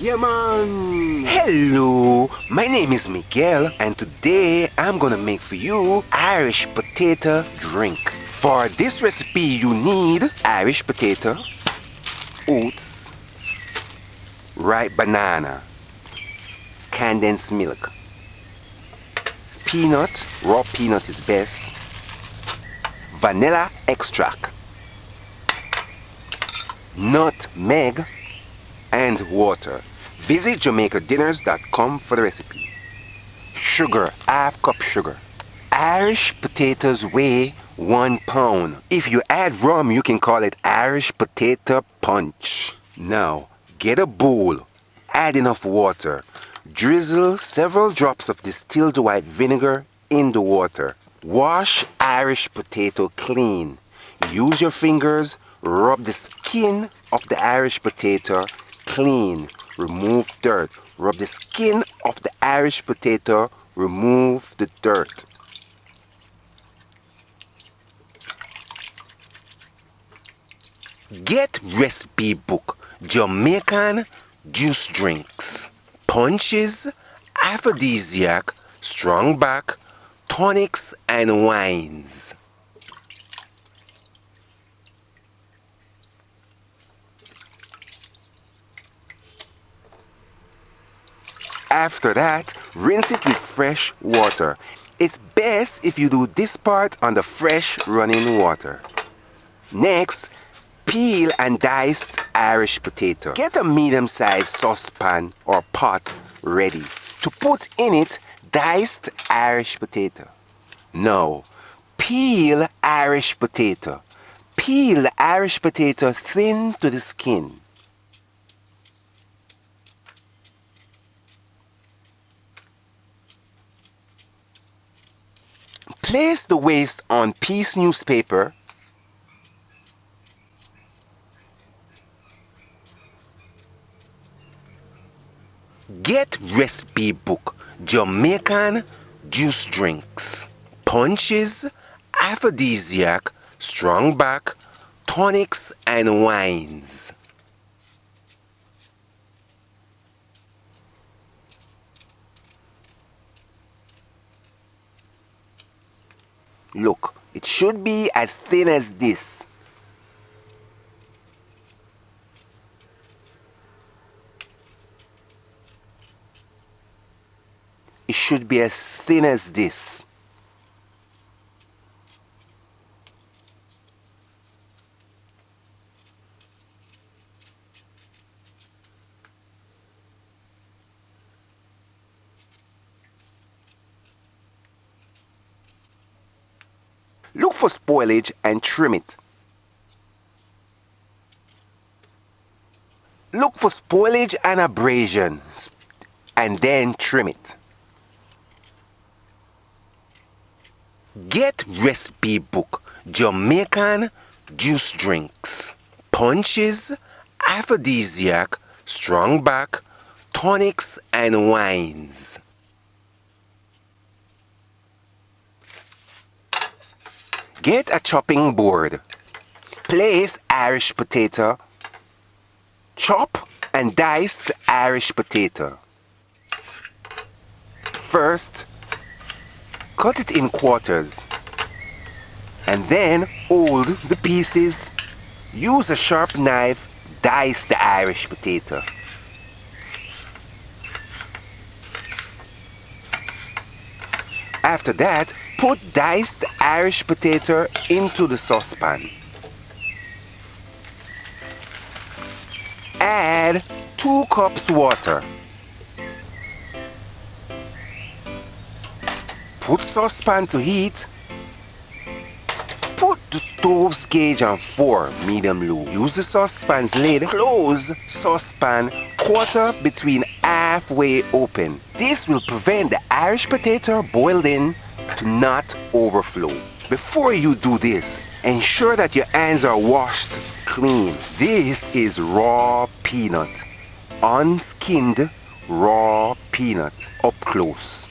Yeah, man! Hello, my name is Miguel and today I'm gonna make for you Irish potato drink. For this recipe you need Irish potato, oats, ripe banana, condensed milk, peanut, raw peanut is best, vanilla extract, nutmeg, and water. Visit JamaicanDinners.com for the recipe. Sugar, half cup sugar. Irish potatoes weigh 1 pound. If you add rum, you can call it Irish potato punch. Now, get a bowl, add enough water, drizzle several drops of distilled white vinegar in the water. Wash Irish potato clean. Use your fingers, rub the skin of the Irish potato clean. Remove dirt. Rub the skin of the Irish potato, remove the dirt. Get recipe book, Jamaican juice drinks, punches, aphrodisiac, strong back, tonics and wines. After that, rinse it with fresh water. It's best if you do this part on the fresh running water. Next, peel and dice Irish potato. Get a medium-sized saucepan or pot ready to put in it diced Irish potato. Now, peel Irish potato. Peel the Irish potato thin to the skin. Place the waste on piece newspaper. Get recipe book, Jamaican juice drinks, punches, aphrodisiac, strong back, tonics and wines. Look, it should be as thin as this. It should be as thin as this. Look for spoilage and trim it. Look for spoilage and abrasion and then trim it. Get recipe book, Jamaican juice drinks, punches, aphrodisiac, strong back, tonics and wines. Get a chopping board. Place Irish potato. Chop and dice Irish potato. First, cut it in quarters. And then hold the pieces. Use a sharp knife, dice the Irish potato. After that, put diced Irish potato into the saucepan. Add 2 cups water. Put saucepan to heat. Put the stove's gauge on 4, medium-low. Use the saucepan's lid. Close saucepan quarter between halfway open. This will prevent the Irish potato boiled in to not overflow. Before you do this, ensure that your hands are washed clean. This is raw peanut. Unskinned raw peanut up close.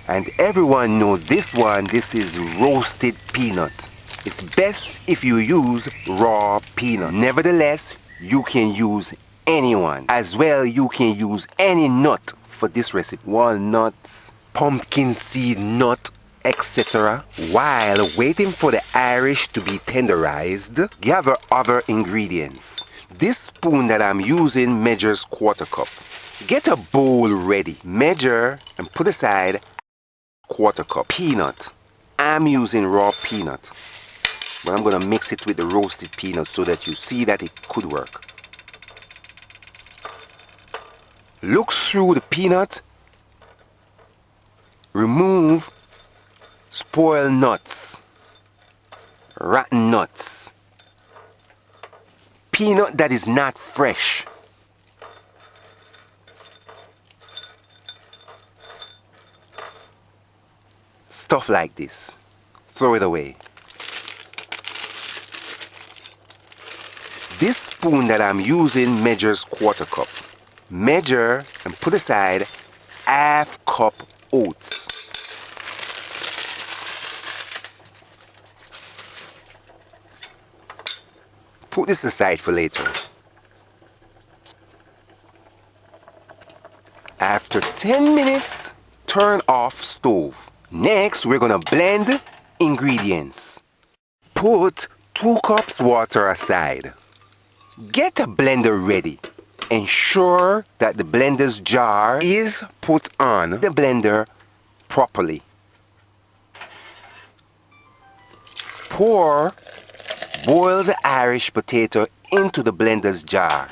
And everyone knows this one, this is roasted peanut. It's best if you use raw peanut. Nevertheless, you can use anyone. As well, you can use any nut for this recipe. Walnuts, pumpkin seed nut, etc. While waiting for the Irish to be tenderized, gather other ingredients. This spoon that I'm using measures 1/4 cup. Get a bowl ready. Measure and put aside 1/4 cup. Peanut. I'm using raw peanut, but I'm going to mix it with the roasted peanut so that you see that it could work. Look through the peanut. Remove spoiled nuts, rotten nuts, peanut that is not fresh. Stuff like this. Throw it away. This spoon that I'm using measures 1/4 cup. Measure and put aside 1/2 cup oats. Put this aside for later. After 10 minutes, turn off stove. Next, we're gonna blend ingredients. Put 2 cups water aside. Get a blender ready. Ensure that the blender's jar is put on the blender properly. Pour boiled Irish potato into the blender's jar.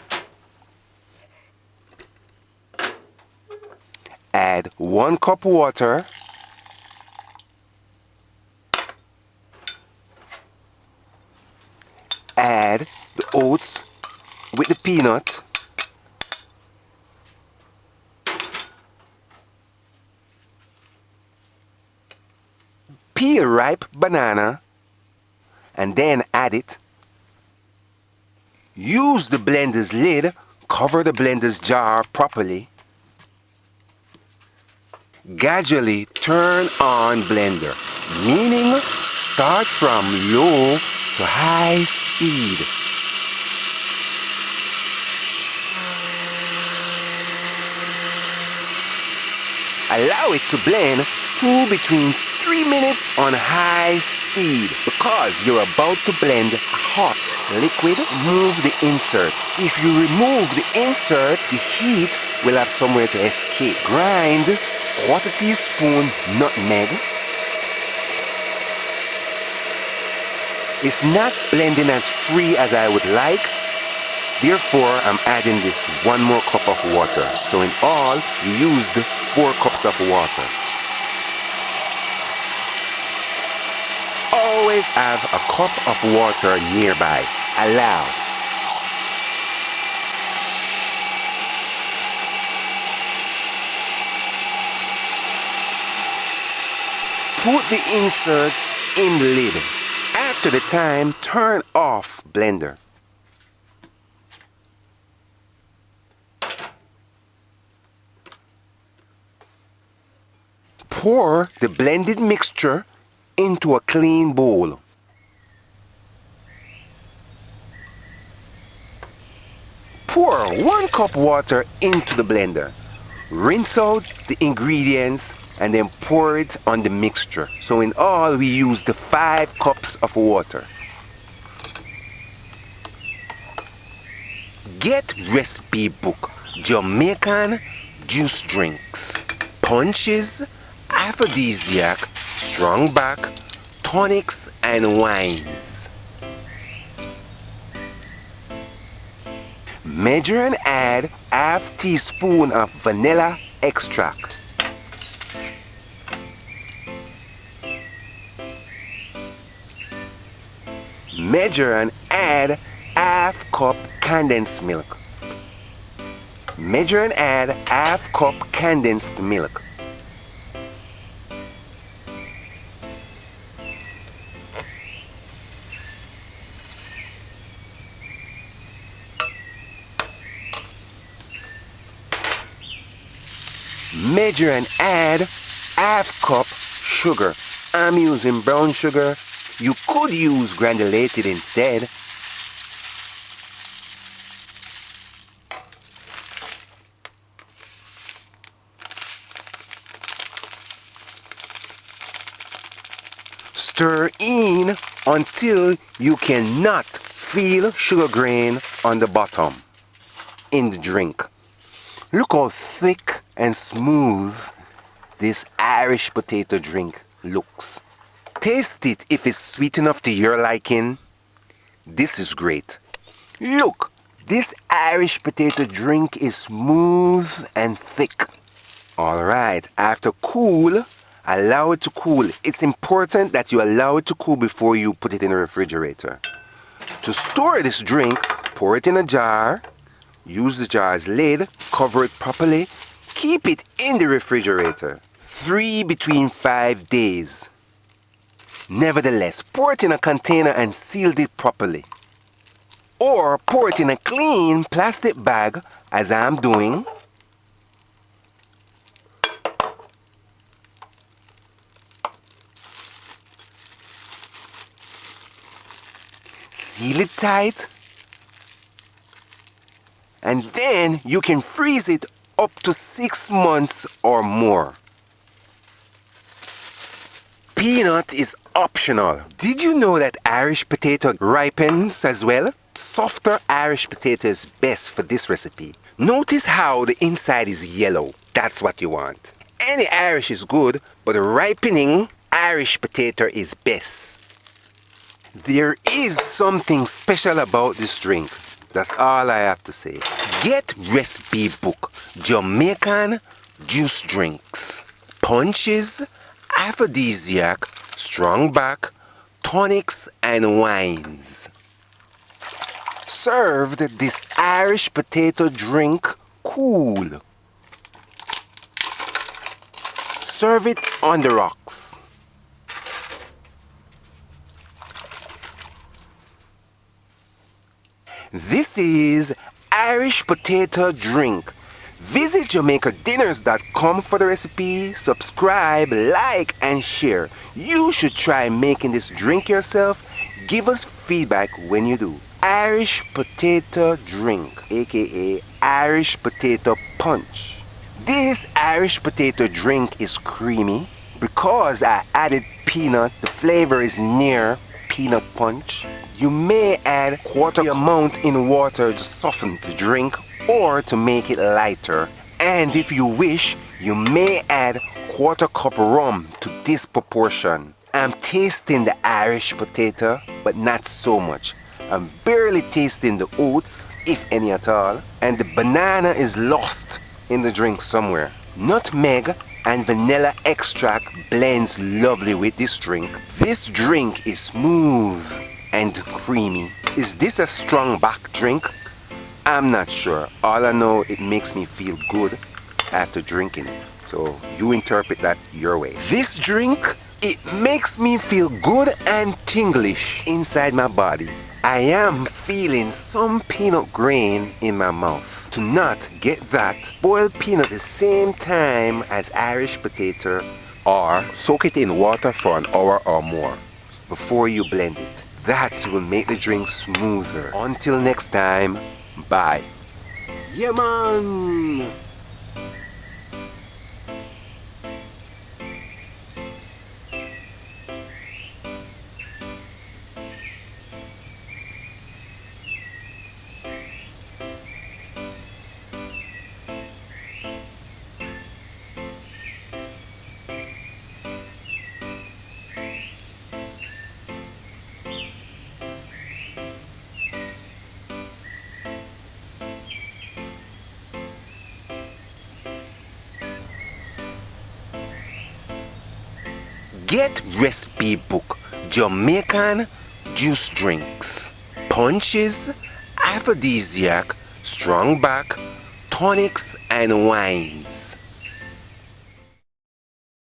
Add 1 cup water. Add the oats with the peanut. Peel ripe banana and then add it. Use the blender's lid. Cover the blender's jar properly. Gradually turn on blender, meaning start from low to high speed. Allow it to blend to between 3 minutes on high speed. Because you're about to blend hot liquid, move the insert. If you remove the insert, the heat will have somewhere to escape. Grind 1/4 teaspoon nutmeg. It's not blending as free as I would like. Therefore, I'm adding this 1 more cup of water. So in all, we used 4 cups of water. Always have a cup of water nearby. Allow. Put the inserts in the lid. After the time, turn off blender. Pour the blended mixture into a clean bowl. Pour 1 cup water into the blender. Rinse out the ingredients and then pour it on the mixture. So in all, we used 5 cups of water. Get recipe book, Jamaican juice drinks, punches, aphrodisiac, strong back, tonics and wines. Measure and add 1/2 teaspoon of vanilla extract. Measure and add 1/2 cup condensed milk. Measure and add 1/2 cup condensed milk. Measure and add 1/2 cup sugar. I'm using brown sugar. You could use granulated instead. Stir in until you cannot feel sugar grain on the bottom in the drink. Look how thick and smooth this Irish potato drink looks. Taste it if it's sweet enough to your liking. This is great. Look, this Irish potato drink is smooth and thick. Alright, after cool, allow it to cool. It's important that you allow it to cool before you put it in the refrigerator. To store this drink, pour it in a jar, use the jar's lid, cover it properly, keep it in the refrigerator. 3 between 5 days. Nevertheless, pour it in a container and seal it properly. Or pour it in a clean plastic bag, as I'm doing. Seal it tight. And then you can freeze it up to 6 months or more. Peanut is optional. Did you know that Irish potato ripens as well? Softer Irish potato is best for this recipe. Notice how the inside is yellow. That's what you want. Any Irish is good, but a ripening Irish potato is best. There is something special about this drink. That's all I have to say. Get recipe book, Jamaican juice drinks, punches, aphrodisiac, strong back, tonics and wines. Served this Irish potato drink cool. Serve it on the rocks. This is Irish potato drink. Visit JamaicanDinners.com for the recipe, subscribe, like and share. You should try making this drink yourself. Give us feedback when you do. Irish potato drink, aka Irish potato punch. This Irish potato drink is creamy. Because I added peanut, the flavor is near peanut punch. You may add quarter amount in water to soften the drink or to make it lighter. And if you wish, you may add quarter cup rum to this proportion. I'm tasting the Irish potato, but not so much. I'm barely tasting the oats, if any at all, and the banana is lost in the drink somewhere. Nutmeg and vanilla extract blends lovely with this drink. This drink is smooth and creamy. Is this a strong back drink? I'm not sure. All I know, it makes me feel good after drinking it. So you interpret that your way. This drink, it makes me feel good and tinglish inside my body. I am feeling some peanut grain in my mouth. To not get that, boil peanut the same time as Irish potato or soak it in water for an hour or more before you blend it. That will make the drink smoother. Until next time, bye. Yeah, man! Get recipe book, Jamaican juice drinks, punches, aphrodisiac, strong back, tonics and wines.